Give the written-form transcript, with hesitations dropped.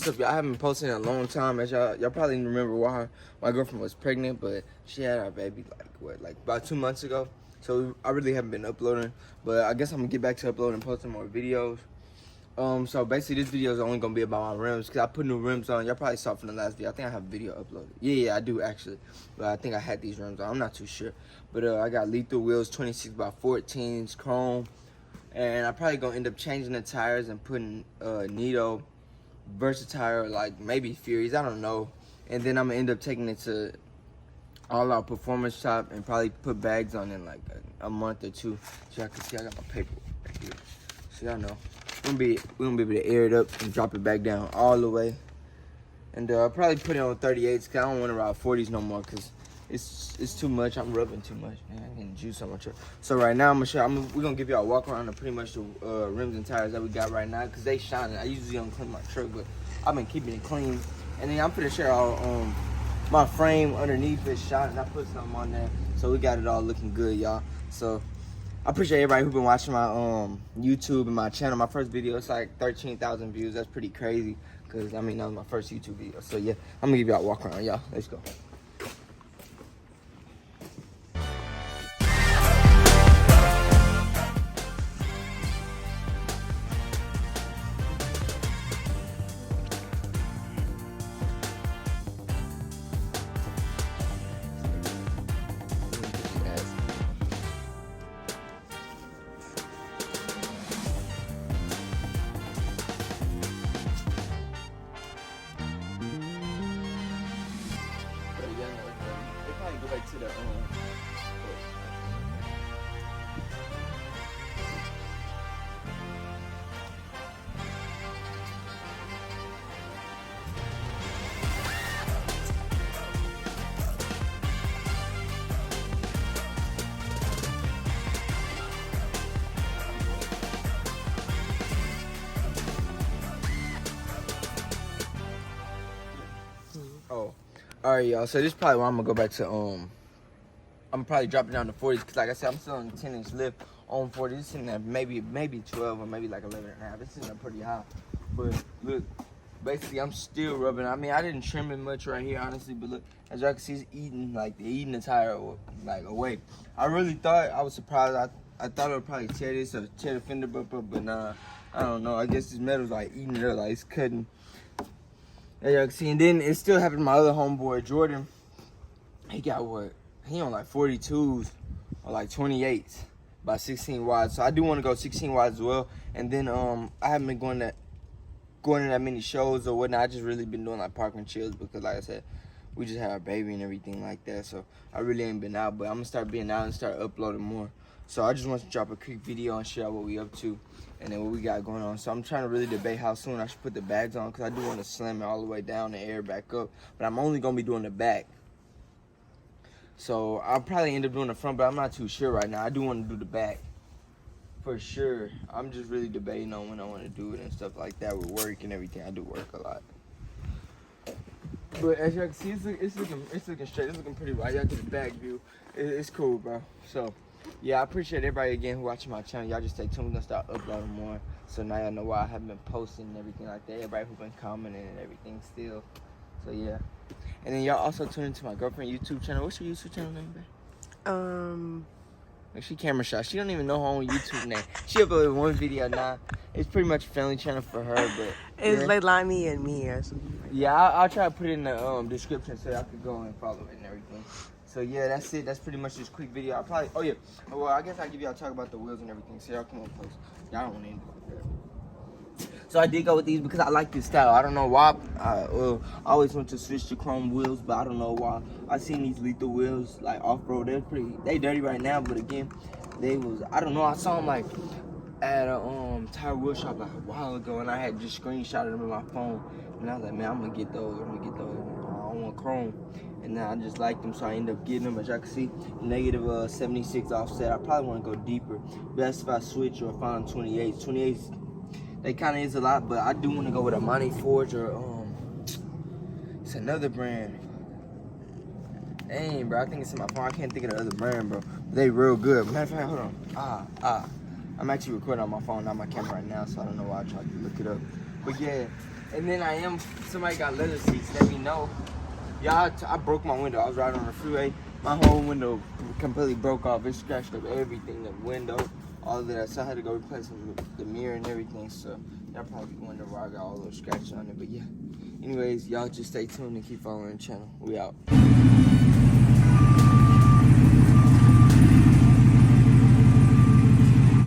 what's up, y'all? I haven't been posting in a long time. As y'all probably didn't remember why my girlfriend was pregnant, but she had our baby like about 2 months ago. So I really haven't been uploading, but I guess I'm gonna get back to uploading and posting more videos. So basically this video is only gonna be about my rims because I put new rims on. Y'all probably saw from the last video. I think I have a video uploaded. Yeah, I do actually. But I think I had these rims on. I'm not too sure. But I got lethal wheels, 26 by 14s, chrome. And I'm probably gonna end up changing the tires and putting Nito, Versatile, like maybe Furies, I don't know. And then I'm gonna end up taking it to all our performance shop and probably put bags on in like a month or two. So y'all can see I got my paper right here. So y'all know. We're gonna be able to air it up and drop it back down all the way. And I'll probably put it on 38s because I don't want to ride 40s no more because it's too much. I'm rubbing too much, man. I'm getting juice on my truck. So right now we're gonna give y'all a walk around of pretty much the rims and tires that we got right now because they shining. I usually don't clean my truck, but I've been keeping it clean. And then I'm pretty sure my frame underneath is shining. I put something on there, so we got it all looking good, y'all. So I appreciate everybody who's been watching my YouTube and my channel. My first video, it's like 13,000 views. That's pretty crazy because I mean that was my first YouTube video. So yeah, I'm gonna give y'all a walk around, y'all. Let's go. Go back to the Alright, y'all. So this is probably why I'm gonna go back to I'm probably dropping down to 40s because like I said, I'm still on the 10-inch lift on 40. It's sitting at maybe 12 or maybe like 11 and a half. It's sitting up pretty high. But look, basically I'm still rubbing. I mean, I didn't trim it much right here, honestly, but look, as y'all can see, it's eating the tire like away. I really thought, I was surprised. I thought it would probably tear this or tear the fender up, but nah, I don't know. I guess this metal's like eating it up, like it's cutting. As y'all can see, and then it still happened to my other homeboy, Jordan. He got what? He on like 42s or like 28s by 16 wide. So I do want to go 16 wide as well. And then I haven't been going to that many shows or whatnot. I just really been doing like park and chills because like I said, we just had our baby and everything like that. So I really ain't been out, but I'm gonna start being out and start uploading more. So I just want to drop a quick video and share what we up to and then what we got going on. So I'm trying to really debate how soon I should put the bags on because I do want to slam it all the way down and air back up. But I'm only gonna be doing the back. So I'll probably end up doing the front, but I'm not too sure right now. I do want to do the back for sure. I'm just really debating on when I want to do it and stuff like that with work and everything. I do work a lot. But as y'all can see, it's looking straight. It's looking pretty right. Y'all get the back view. It's cool, bro. So yeah, I appreciate everybody again who watching my channel. Y'all just stay tuned. We're gonna start uploading more. So now y'all know why I haven't been posting and everything like that. Everybody who been commenting and everything still. So yeah. And then y'all also tune into my girlfriend YouTube channel. What's your YouTube channel name, babe? Like she camera shy. She don't even know her own YouTube name. She uploaded one video now. It's pretty much a family channel for her, but it's like Leilani and me or something. Like yeah, I'll try to put it in the description so y'all can go and follow it and everything. So yeah, that's it. That's pretty much this quick video. I'll probably well, I guess I'll give y'all talk about the wheels and everything. So y'all come on close. Y'all don't want to end it like that. So I did go with these because I like this style. I don't know why. I always want to switch to chrome wheels, but I don't know why. I seen these lethal wheels like off-road. They dirty right now, but again, I don't know. I saw them like at a tire wheel shop like a while ago, and I had just screenshotted them in my phone, and I was like, man, I'm gonna get those. I don't want chrome, and then I just liked them, so I ended up getting them. As y'all can see, negative 76 offset. I probably want to go deeper. Best if I switch or find 28s. 28s. They kind of is a lot, but I do want to go with a Monty Forge or it's another brand. Dang, bro, I think it's in my phone. I can't think of the other brand, bro. But they real good. Matter of fact, hold on. I'm actually recording on my phone, not my camera right now, so I don't know why I tried to look it up. But yeah, and then somebody got leather seats, let me know. Y'all, I broke my window. I was riding on the freeway. My whole window completely broke off. It scratched up everything, the window, all of that. So I had to go replace the mirror and everything. So y'all probably wonder why I got all those scratches on it. But yeah, anyways, y'all just stay tuned and keep following the channel. We out.